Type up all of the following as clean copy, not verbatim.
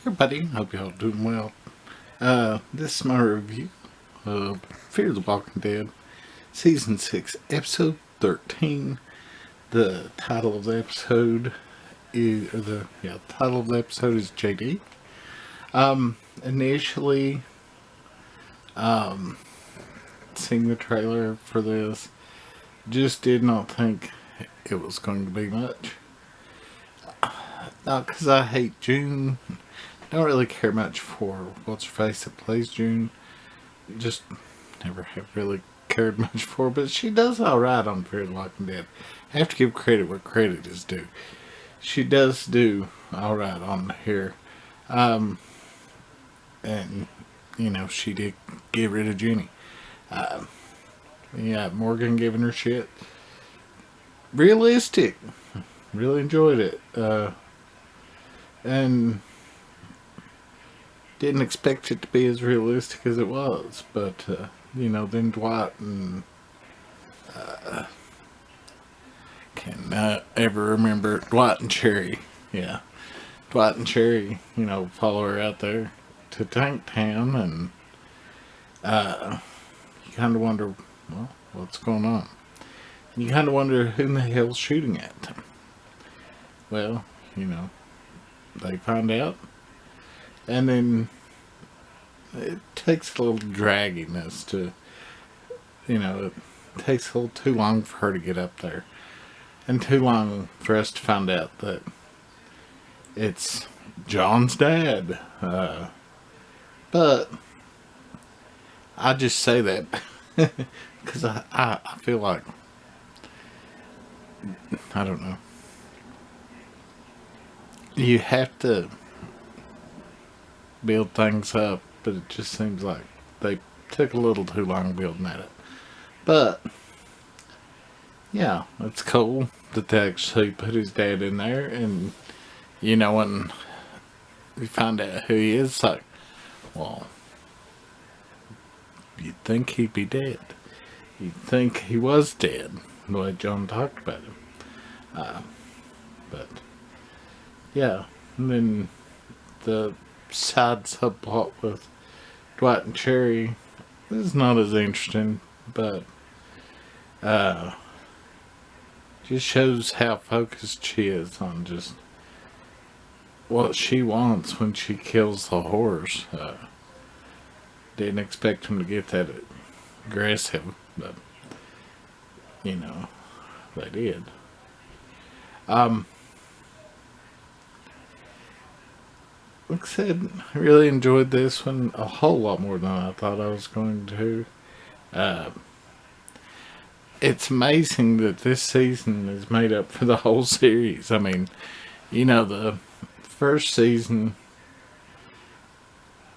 Everybody, hope y'all doing well. This is my review of Fear the Walking Dead, Season 6, Episode 13. The title of the episode is JD. Initially, seeing the trailer for this, just did not think it was going to be much. Not because I hate June. Don't really care much for what's her face that plays June. Just never have really cared much for her, but she does alright on Fear the Walking Dead. I have to give credit where credit is due. She does do alright on here. And, she did get rid of Jenny. Morgan giving her shit. Realistic. Really enjoyed it. And didn't expect it to be as realistic as it was, but then Dwight and can't ever remember Dwight and Cherry. Yeah, Dwight and Cherry, follow her out there to Tank Town, and you kind of wonder, well, what's going on? You kind of wonder who in the hell's shooting at them. Well, they find out. And then it takes a little dragginess to, it takes a little too long for her to get up there. And too long for us to find out that it's John's dad. But I just say that because I feel like, I don't know. You have to build things up, but it just seems like they took a little too long building at it. But yeah, it's cool that they actually put his dad in there, and when we find out who he is, it's like, well, you'd think he'd be dead. You'd think he was dead, the way John talked about him. But yeah, and then the side subplot with Dwight and Cherry is not as interesting, but just shows how focused she is on just what she wants when she kills the horse. Didn't expect him to get that aggressive, but they did. Like I said, I really enjoyed this one a whole lot more than I thought I was going to. It's amazing that this season is made up for the whole series. I mean, the first season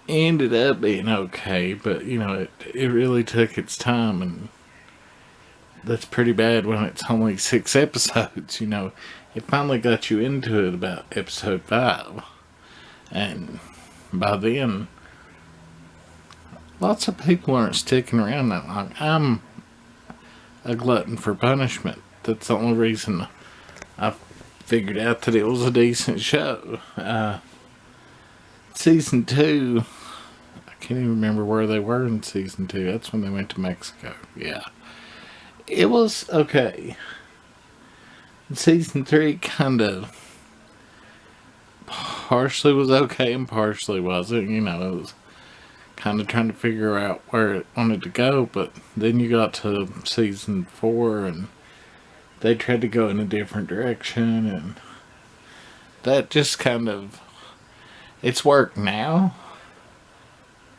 ended up being okay, but it really took its time, and that's pretty bad when it's only 6 episodes. It finally got you into it about episode 5. And by then, lots of people aren't sticking around that long. I'm a glutton for punishment. That's the only reason I figured out that it was a decent show. Season 2, I can't even remember where they were in season 2. That's when they went to Mexico. Yeah. It was okay. Season 3 kind of partially was okay and partially wasn't. It was kind of trying to figure out where it wanted to go, but then you got to season 4 and they tried to go in a different direction, and that just kind of, it's worked now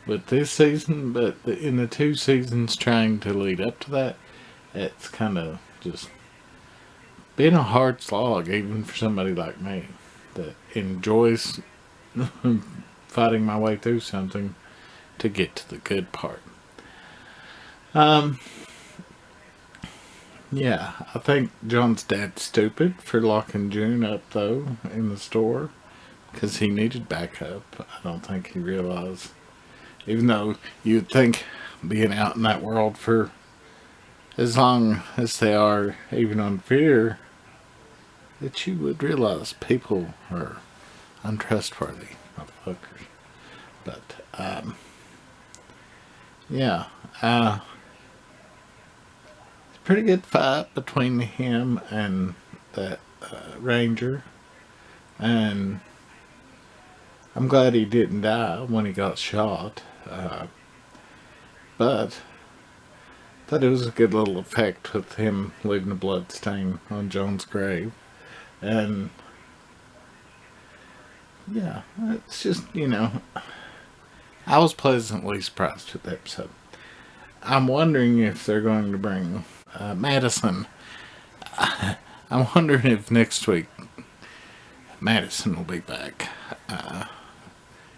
with this season, but in the 2 seasons trying to lead up to that, it's kind of just been a hard slog, even for somebody like me that enjoys fighting my way through something to get to the good part. Yeah, I think John's dad's stupid for locking June up, though, in the store, because he needed backup. I don't think he realized, even though you'd think being out in that world for as long as they are, even on Fear, that you would realize people are untrustworthy. hookers. But, yeah, pretty good fight between him and that ranger, and I'm glad he didn't die when he got shot, but thought it was a good little effect with him leaving a blood stain on Joan's grave. And yeah, it's just, I was pleasantly surprised with the episode. I'm wondering if they're going to bring Madison. I'm wondering if next week Madison will be back.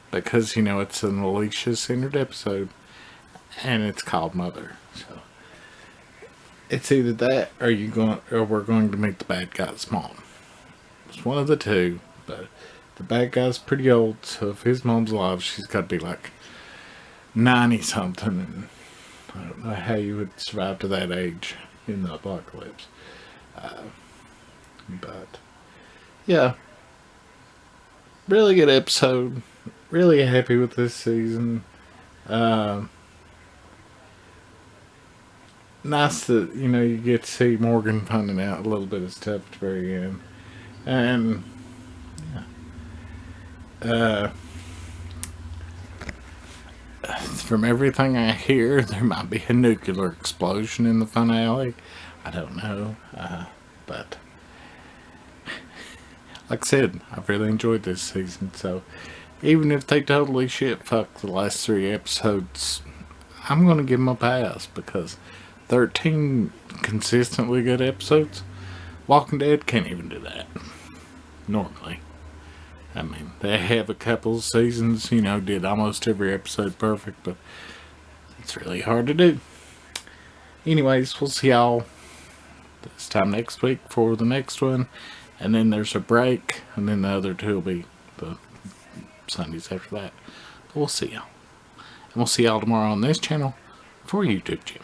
Because, it's an Alicia-centered episode, and it's called Mother. So it's either that or we're going to meet the bad guy's mom. It's one of the two, but the bad guy's pretty old, so if his mom's alive, she's got to be like 90 something, and I don't know how you would survive to that age in the apocalypse. But yeah, really good episode. Really happy with this season. Nice that, you get to see Morgan finding out a little bit of stuff at the very end. And, yeah. From everything I hear, there might be a nuclear explosion in the finale. I don't know. But, like I said, I've really enjoyed this season. So, even if they totally shit-fuck the last 3 episodes, I'm going to give them a pass, because 13 consistently good episodes, Walking Dead can't even do that normally. I mean, they have a couple seasons, did almost every episode perfect, but it's really hard to do. Anyways, we'll see y'all this time next week for the next one, and then there's a break, and then the other 2 will be the Sundays after that. But we'll see y'all. And we'll see y'all tomorrow on this channel for YouTube Jim.